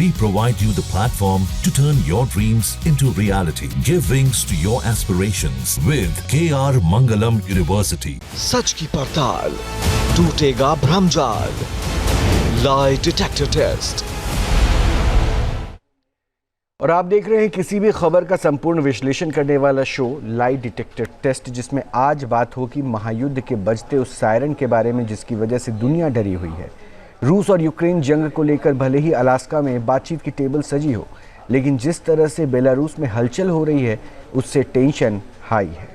We provide you the platform to turn your dreams into reality. Give wings to your aspirations with KR Mangalam University. सच की पड़ताल, टूटेगा भ्रमजाल। Lie detector test. और आप देख रहे हैं किसी भी खबर का संपूर्ण विश्लेषण करने वाला शो लाई डिटेक्टर टेस्ट, जिसमें आज बात होगी महायुद्ध के बजते उस सायरन के बारे में जिसकी वजह से दुनिया डरी हुई है। रूस और यूक्रेन जंग को लेकर भले ही अलास्का में बातचीत की टेबल सजी हो, लेकिन जिस तरह से बेलारूस में हलचल हो रही है उससे टेंशन हाई है।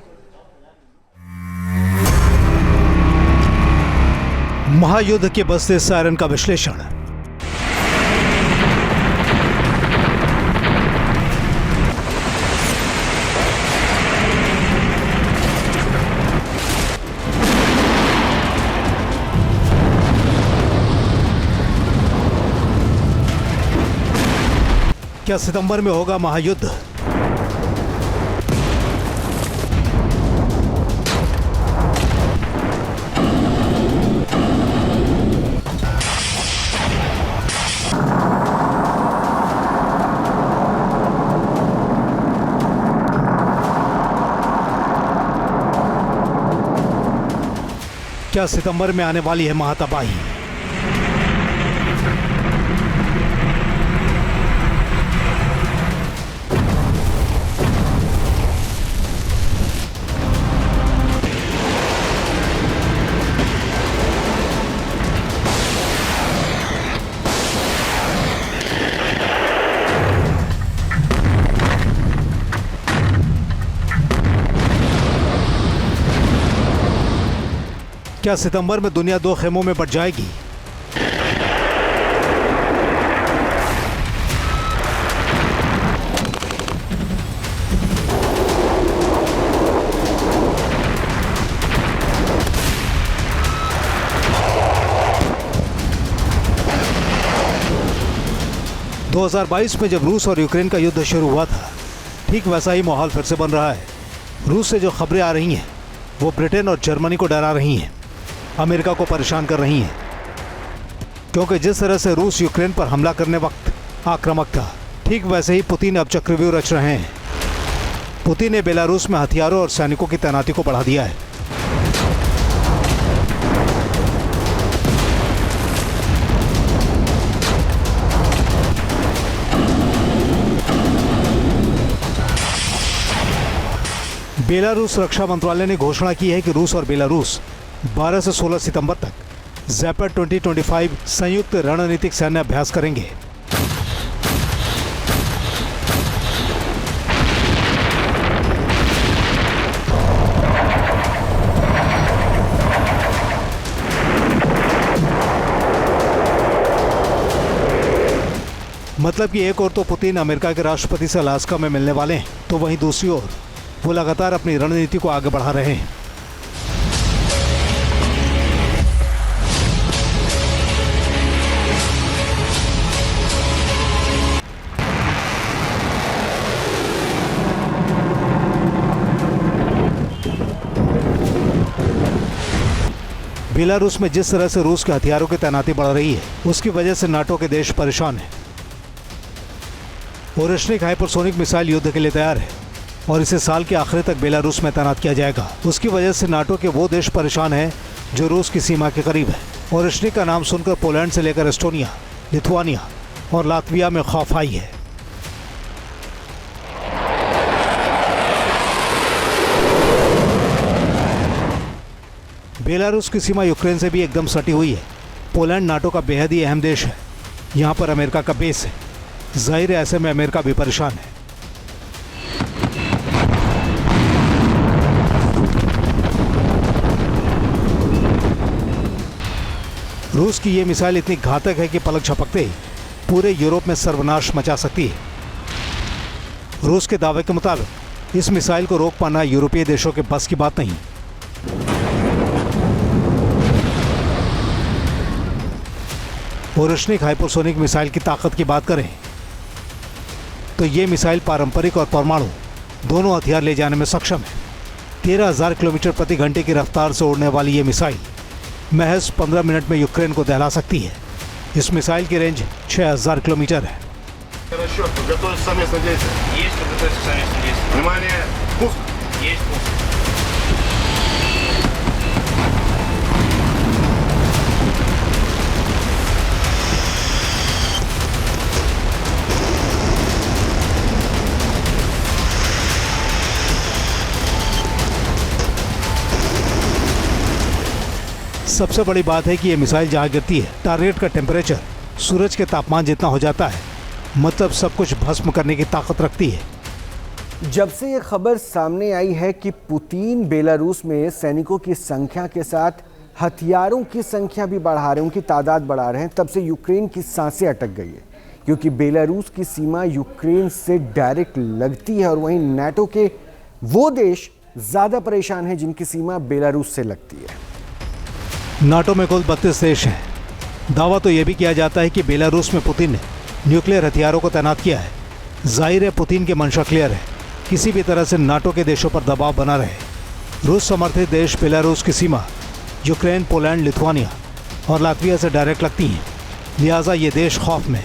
महायुद्ध के बजते सायरन का विश्लेषण। क्या सितंबर में होगा महायुद्ध? क्या सितंबर में आने वाली है महातबाही? क्या सितंबर में दुनिया दो खेमों में बंट जाएगी? दो 2022 में जब रूस और यूक्रेन का युद्ध शुरू हुआ था, ठीक वैसा ही माहौल फिर से बन रहा है। रूस से जो खबरें आ रही हैं वो ब्रिटेन और जर्मनी को डरा रही हैं, अमेरिका को परेशान कर रही हैं, क्योंकि जिस तरह से रूस यूक्रेन पर हमला करने वक्त आक्रामक था, ठीक वैसे ही पुतिन अब चक्रव्यूह रच रहे हैं। पुतिन ने बेलारूस में हथियारों और सैनिकों की तैनाती को बढ़ा दिया है। बेलारूस रक्षा मंत्रालय ने घोषणा की है कि रूस और बेलारूस 12 से 16 सितंबर तक ज़ैपेड 2025 संयुक्त रणनीतिक सैन्य अभ्यास करेंगे। मतलब कि एक ओर तो पुतिन अमेरिका के राष्ट्रपति से अलास्का में मिलने वाले हैं, तो वहीं दूसरी ओर वो लगातार अपनी रणनीति को आगे बढ़ा रहे हैं। बेलारूस में जिस तरह से रूस के हथियारों की तैनाती बढ़ रही है, उसकी वजह से नाटो के देश परेशान हैं। ओरेश्निक हाइपरसोनिक मिसाइल युद्ध के लिए तैयार है और इसे साल के आखिर तक बेलारूस में तैनात किया जाएगा। उसकी वजह से नाटो के वो देश परेशान हैं जो रूस की सीमा के करीब है। ओरेश्निक का नाम सुनकर पोलैंड से लेकर एस्टोनिया, लिथुआनिया और लातविया में खौफ आई है। बेलारूस की सीमा यूक्रेन से भी एकदम सटी हुई है। पोलैंड नाटो का बेहद ही अहम देश है। यहाँ पर अमेरिका का बेस है। जाहिर है ऐसे में अमेरिका भी परेशान है। रूस की ये मिसाइल इतनी घातक है कि पलक झपकते ही पूरे यूरोप में सर्वनाश मचा सकती है। रूस के दावे के मुताबिक इस मिसाइल को रोक पाना यूरोपीय देशों के बस की बात नहीं। ओरेश्निक हाइपरसोनिक मिसाइल की ताकत की बात करें तो ये मिसाइल पारंपरिक और परमाणु दोनों हथियार ले जाने में सक्षम है। 13,000 किलोमीटर प्रति घंटे की रफ्तार से उड़ने वाली ये मिसाइल महज 15 मिनट में यूक्रेन को दहला सकती है। इस मिसाइल की रेंज 6,000 किलोमीटर है। Расчет, готовится совместное действие. Есть подготовиться к совместным действиям. Внимание, пуск. Есть пуск. सबसे बड़ी बात है कि ये मिसाइल जहाँ गिरती है टारगेट का टेम्परेचर सूरज के तापमान जितना हो जाता है, मतलब सब कुछ भस्म करने की ताकत रखती है। जब से ये खबर सामने आई है कि पुतिन बेलारूस में सैनिकों की संख्या के साथ हथियारों की संख्या भी बढ़ा रहे हैं, उनकी तादाद बढ़ा रहे हैं, तब से यूक्रेन की सांसें अटक गई है, क्योंकि बेलारूस की सीमा यूक्रेन से डायरेक्ट लगती है और वहीं नाटो के वो देश ज़्यादा परेशान हैं जिनकी सीमा बेलारूस से लगती है। नाटो में कुल 32 देश हैं। दावा तो यह भी किया जाता है कि बेलारूस में पुतिन ने न्यूक्लियर हथियारों को तैनात किया है। जाहिर है पुतिन की मंशा क्लियर है, किसी भी तरह से नाटो के देशों पर दबाव बना रहे। रूस समर्थित देश बेलारूस की सीमा यूक्रेन, पोलैंड, लिथुआनिया और लातविया से डायरेक्ट लगती हैं, लिहाजा ये देश खौफ में।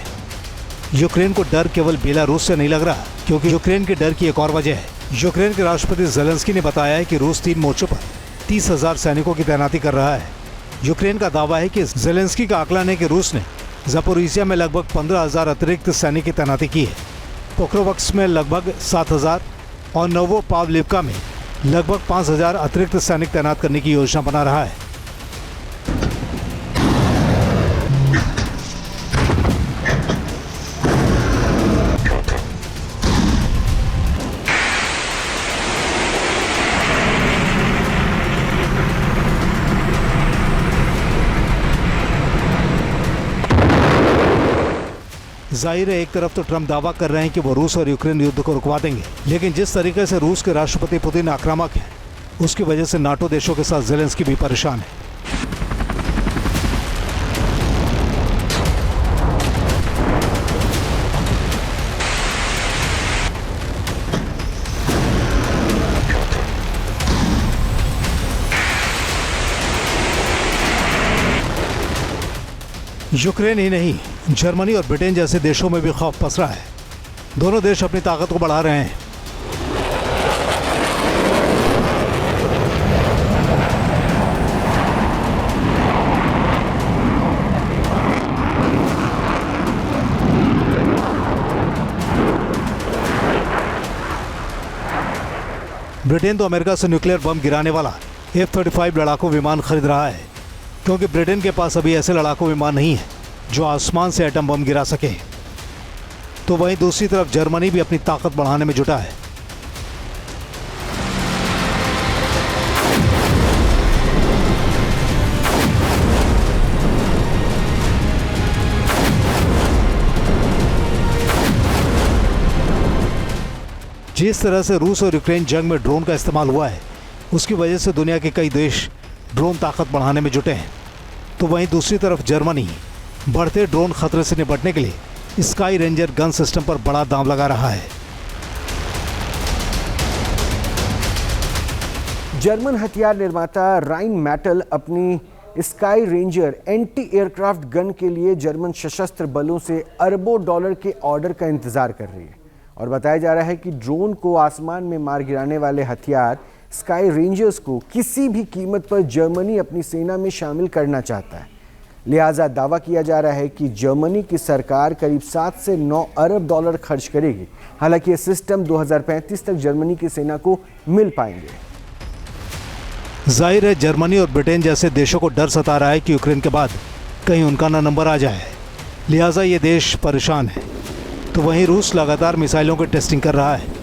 यूक्रेन को डर केवल बेलारूस से नहीं लग रहा, क्योंकि यूक्रेन के डर की एक और वजह है। यूक्रेन के राष्ट्रपति ज़ेलेंस्की ने बताया है कि रूस 3 मोर्चों पर 30,000 सैनिकों की तैनाती कर रहा है। यूक्रेन का दावा है कि ज़ेलेंस्की का आकलन है कि रूस ने ज़पोरिजिया में लगभग 15,000 अतिरिक्त सैनिक की तैनाती की है, पोक्रोवस्क में लगभग 7,000 और नोवोपावलिवका में लगभग 5,000 अतिरिक्त सैनिक तैनात करने की योजना बना रहा है। जाहिर है एक तरफ तो ट्रंप दावा कर रहे हैं कि वो रूस और यूक्रेन युद्ध को रुकवा देंगे, लेकिन जिस तरीके से रूस के राष्ट्रपति पुतिन आक्रामक हैं, उसकी वजह से नाटो देशों के साथ ज़ेलेंस्की भी परेशान है। यूक्रेन ही नहीं, जर्मनी और ब्रिटेन जैसे देशों में भी खौफ पसरा है। दोनों देश अपनी ताकत को बढ़ा रहे हैं। ब्रिटेन तो अमेरिका से न्यूक्लियर बम गिराने वाला F-35 लड़ाकू विमान खरीद रहा है, क्योंकि ब्रिटेन के पास अभी ऐसे लड़ाकू विमान नहीं है जो आसमान से एटम बम गिरा सके। तो वहीं दूसरी तरफ जर्मनी भी अपनी ताकत बढ़ाने में जुटा है। जिस तरह से रूस और यूक्रेन जंग में ड्रोन का इस्तेमाल हुआ है, उसकी वजह से दुनिया के कई देश ड्रोन ताकत बढ़ाने में जुटे हैं। तो वहीं दूसरी तरफ जर्मनी बढ़ते ड्रोन खतरे से निपटने के लिए स्काई रेंजर गन सिस्टम पर बड़ा दांव लगा रहा है। जर्मन हथियार निर्माता राइन मेटल अपनी sky ranger anti aircraft gun के लिए जर्मन सशस्त्र बलों से अरबों डॉलर के ऑर्डर का इंतजार कर रही है और बताया जा रहा है कि ड्रोन को आसमान में मार गिराने वाले हथियार स्काई रेंजर्स को किसी भी कीमत पर जर्मनी अपनी सेना में शामिल करना चाहता है। लिहाजा दावा किया जा रहा है कि जर्मनी की सरकार करीब 7 से 9 अरब डॉलर खर्च करेगी। हालांकि ये सिस्टम 2035 तक जर्मनी की सेना को मिल पाएंगे। जाहिर है जर्मनी और ब्रिटेन जैसे देशों को डर सता रहा है कि यूक्रेन के बाद कहीं उनका ना नंबर आ जाए, लिहाजा ये देश परेशान है। तो वहीं रूस लगातार मिसाइलों की टेस्टिंग कर रहा है।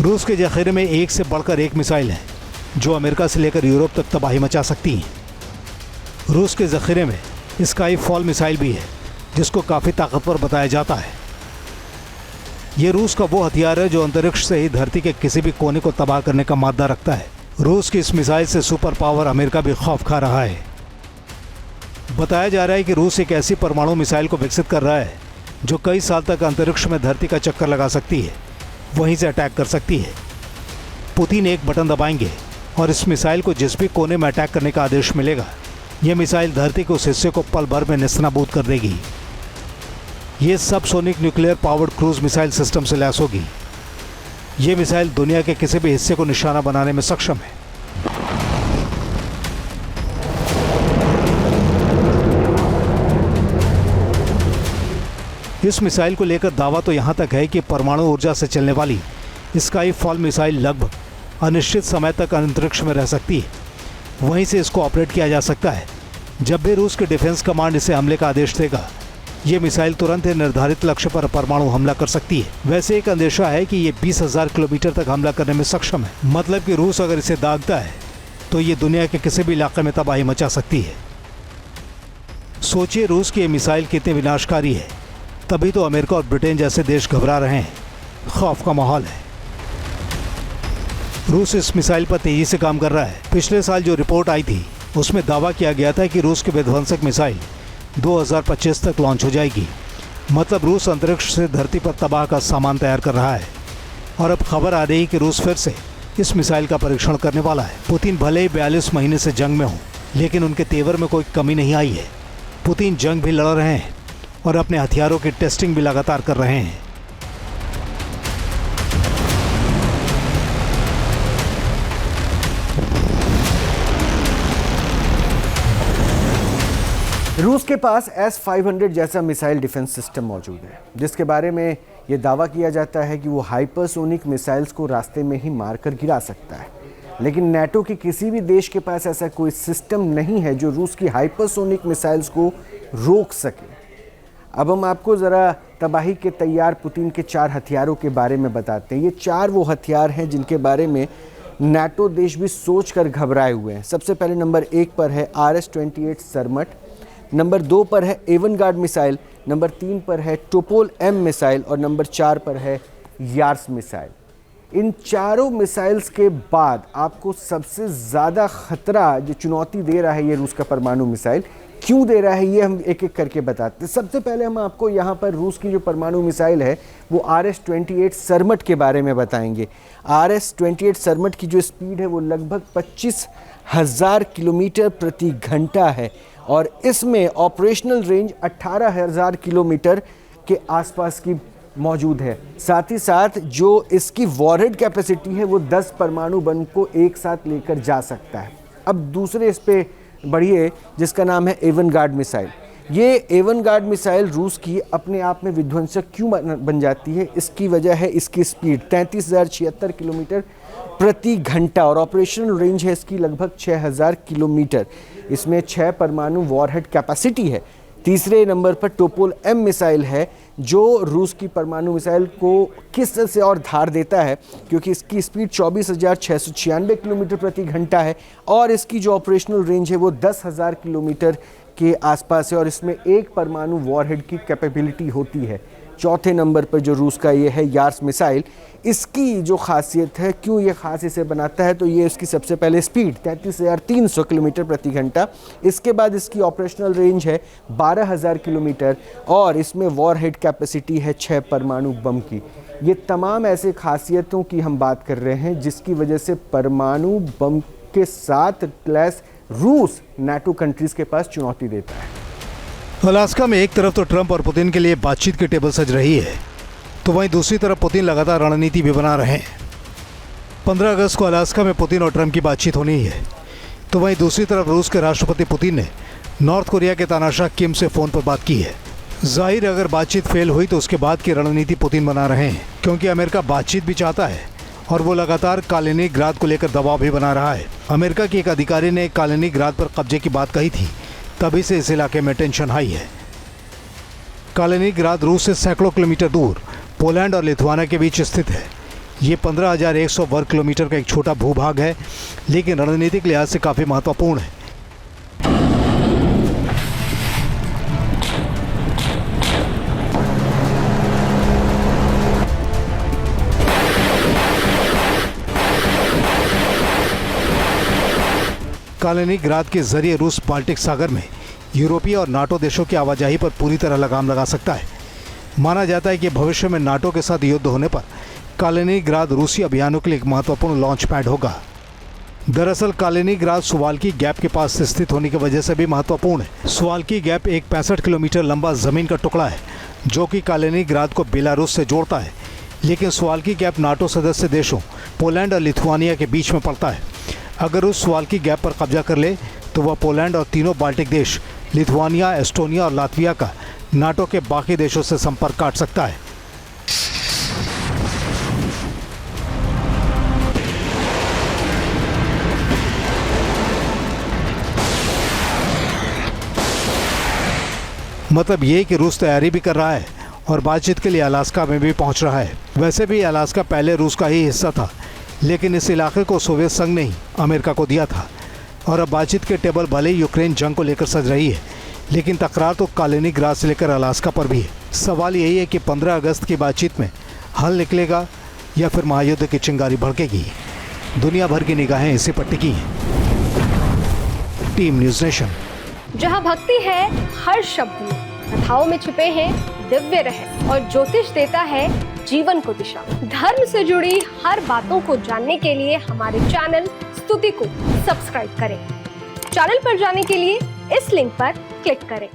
रूस के जखीरे में एक से बढ़कर एक मिसाइल है जो अमेरिका से लेकर यूरोप तक तबाही मचा सकती हैं। रूस के जखीरे में स्काई फॉल मिसाइल भी है जिसको काफ़ी ताकतवर बताया जाता है। ये रूस का वो हथियार है जो अंतरिक्ष से ही धरती के किसी भी कोने को तबाह करने का मादा रखता है। रूस की इस मिसाइल से सुपर पावर अमेरिका भी खौफ खा रहा है। बताया जा रहा है कि रूस एक ऐसी परमाणु मिसाइल को विकसित कर रहा है जो कई साल तक अंतरिक्ष में धरती का चक्कर लगा सकती है, वहीं से अटैक कर सकती है। पुतिन एक बटन दबाएंगे और इस मिसाइल को जिस भी कोने में अटैक करने का आदेश मिलेगा, यह मिसाइल धरती के उस हिस्से को पल भर में नेस्तनाबूद कर देगी। ये subsonic nuclear powered cruise missile system से लैस होगी। ये मिसाइल दुनिया के किसी भी हिस्से को निशाना बनाने में सक्षम है। इस मिसाइल को लेकर दावा तो यहां तक है कि परमाणु ऊर्जा से चलने वाली स्काई फॉल मिसाइल लगभग अनिश्चित समय तक अंतरिक्ष में रह सकती है। वहीं से इसको ऑपरेट किया जा सकता है। जब भी रूस के डिफेंस कमांड इसे हमले का आदेश देगा, ये मिसाइल तुरंत ही निर्धारित लक्ष्य पर परमाणु हमला कर सकती है। वैसे एक अंदेशा है कि ये 20,000 किलोमीटर तक हमला करने में सक्षम है। मतलब कि रूस अगर इसे दागता है तो ये दुनिया के किसी भी इलाके में तबाही मचा सकती है। सोचिए रूस की ये मिसाइल कितनी विनाशकारी है, तभी तो अमेरिका और ब्रिटेन जैसे देश घबरा रहे हैं। खौफ का माहौल है। रूस इस मिसाइल पर तेजी से काम कर रहा है। पिछले साल जो रिपोर्ट आई थी उसमें दावा किया गया था कि रूस की विध्वंसक मिसाइल 2025 तक लॉन्च हो जाएगी। मतलब रूस अंतरिक्ष से धरती पर तबाह का सामान तैयार कर रहा है। और अब खबर आ रही है कि रूस फिर से इस मिसाइल का परीक्षण करने वाला है। पुतिन भले ही 42 महीने से जंग में हो, लेकिन उनके तेवर में कोई कमी नहीं आई है। पुतिन जंग भी लड़ रहे हैं और अपने हथियारों की टेस्टिंग भी लगातार कर रहे हैं। रूस के पास S-500 जैसा मिसाइल डिफेंस सिस्टम मौजूद है, जिसके बारे में ये दावा किया जाता है कि वो हाइपरसोनिक मिसाइल्स को रास्ते में ही मारकर गिरा सकता है। लेकिन नाटो के किसी भी देश के पास ऐसा कोई सिस्टम नहीं है जो रूस की हाइपरसोनिक मिसाइल्स को रोक सके। अब हम आपको ज़रा तबाही के तैयार पुतिन के 4 हथियारों के बारे में बताते हैं। ये 4 वो हथियार हैं जिनके बारे में नाटो देश भी सोचकर घबराए हुए हैं। सबसे पहले नंबर 1 पर है RS-28 सरमट, नंबर 2 पर है एवनगार्ड मिसाइल, नंबर 3 पर है टोपोल M मिसाइल और नंबर 4 पर है यार्स मिसाइल। इन चारों मिसाइल्स के बाद आपको सबसे ज़्यादा ख़तरा जो चुनौती दे रहा है ये रूस का परमाणु मिसाइल, क्यों दे रहा है ये हम एक एक करके बताते हैं। सबसे पहले हम आपको यहाँ पर रूस की जो परमाणु मिसाइल है वो RS-28 सरमट के बारे में बताएंगे। RS-28 सरमट की जो स्पीड है वो लगभग 25,000 किलोमीटर प्रति घंटा है और इसमें ऑपरेशनल रेंज 18,000 किलोमीटर के आसपास की मौजूद है। साथ ही साथ जो इसकी वॉरहेड कैपेसिटी है वो 10 परमाणु बम को एक साथ लेकर जा सकता है। अब दूसरे इस पे बढ़िए जिसका नाम है एवनगार्ड मिसाइल। ये एवनगार्ड मिसाइल रूस की अपने आप में विध्वंसक क्यों बन जाती है, इसकी वजह है इसकी स्पीड 33,076 किलोमीटर प्रति घंटा और ऑपरेशनल रेंज है इसकी लगभग 6,000 किलोमीटर। इसमें 6 परमाणु वॉरहेड कैपेसिटी है। तीसरे नंबर पर टोपोल M मिसाइल है जो रूस की परमाणु मिसाइल को किस तरह से और धार देता है, क्योंकि इसकी स्पीड 24,696 किलोमीटर प्रति घंटा है और इसकी जो ऑपरेशनल रेंज है वो 10,000 किलोमीटर के आसपास है और इसमें 1 परमाणु वॉरहेड की कैपेबिलिटी होती है। चौथे नंबर पर जो रूस का ये है यार्स मिसाइल, इसकी जो खासियत है, क्यों ये खास इसे बनाता है, तो ये इसकी सबसे पहले स्पीड 33,300 किलोमीटर प्रति घंटा, इसके बाद इसकी ऑपरेशनल रेंज है 12,000 किलोमीटर और इसमें वॉरहेड कैपेसिटी है 6 परमाणु बम की। ये तमाम ऐसे खासियतों की हम बात कर रहे हैं जिसकी वजह से परमाणु बम के साथ लैस रूस नाटो कंट्रीज़ के पास चुनौती देता है। अलास्का में एक तरफ तो ट्रंप और पुतिन के लिए बातचीत की टेबल सज रही है, तो वहीं दूसरी तरफ पुतिन लगातार रणनीति भी बना रहे हैं। 15 अगस्त को अलास्का में पुतिन और ट्रंप की बातचीत होनी है, तो वहीं दूसरी तरफ रूस के राष्ट्रपति पुतिन ने नॉर्थ कोरिया के तानाशाह किम से फ़ोन पर बात की है। जाहिर अगर बातचीत फेल हुई तो उसके बाद की रणनीति पुतिन बना रहे हैं, क्योंकि अमेरिका बातचीत भी चाहता है और वो लगातार कालिनिंग्राद को लेकर दबाव भी बना रहा है। अमेरिका की एक अधिकारी ने कालिनिंग्राद पर कब्जे की बात कही थी, तभी से इस इलाके में टेंशन हाई है। कालिनिंग्राद रूस से सैकड़ों किलोमीटर दूर पोलैंड और लिथुआनिया के बीच स्थित है। ये 15,100 वर्ग किलोमीटर का एक छोटा भूभाग है, लेकिन रणनीतिक लिहाज से काफ़ी महत्वपूर्ण है। कालिनिंग्राद के जरिए रूस बाल्टिक सागर में यूरोपीय और नाटो देशों की आवाजाही पर पूरी तरह लगाम लगा सकता है। माना जाता है कि भविष्य में नाटो के साथ युद्ध होने पर कालिनिंग्राद रूसी अभियानों के लिए एक महत्वपूर्ण लॉन्च पैड होगा। दरअसल कालिनिंग्राद सुवाल्की गैप के पास स्थित होने की वजह से भी महत्वपूर्ण है। सुवाल्की गैप एक 65 किलोमीटर लंबा जमीन का टुकड़ा है जो कि कालिनिंग्राद को बेलारूस से जोड़ता है, लेकिन सुवाल्की गैप नाटो सदस्य देशों पोलैंड और लिथुआनिया के बीच में पड़ता है। अगर उस सुवाल्की गैप पर कब्जा कर ले तो वह पोलैंड और तीनों बाल्टिक देश लिथुआनिया, एस्टोनिया और लातविया का नाटो के बाकी देशों से संपर्क काट सकता है। मतलब ये कि रूस तैयारी भी कर रहा है और बातचीत के लिए अलास्का में भी पहुंच रहा है। वैसे भी अलास्का पहले रूस का ही हिस्सा था, लेकिन इस इलाके को सोवियत संघ ने ही अमेरिका को दिया था। और अब बातचीत के टेबल भले ही यूक्रेन जंग को लेकर सज रही है, लेकिन तकरार तो कालिनिंग्राद से लेकर अलास्का पर भी है। सवाल यही है कि 15 अगस्त की बातचीत में हल निकलेगा या फिर महायुद्ध की चिंगारी भड़केगी। दुनिया भर की निगाहें इसी पर टिकी हैं। Team news nation. जहाँ भक्ति है हर शब्द में, कथाओं में छुपे हैं दिव्य रहस्य और ज्योतिष देता है जीवन को दिशा। धर्म से जुड़ी हर बातों को जानने के लिए हमारे चैनल स्तुति को सब्सक्राइब करें। चैनल पर जाने के लिए इस लिंक पर क्लिक करें।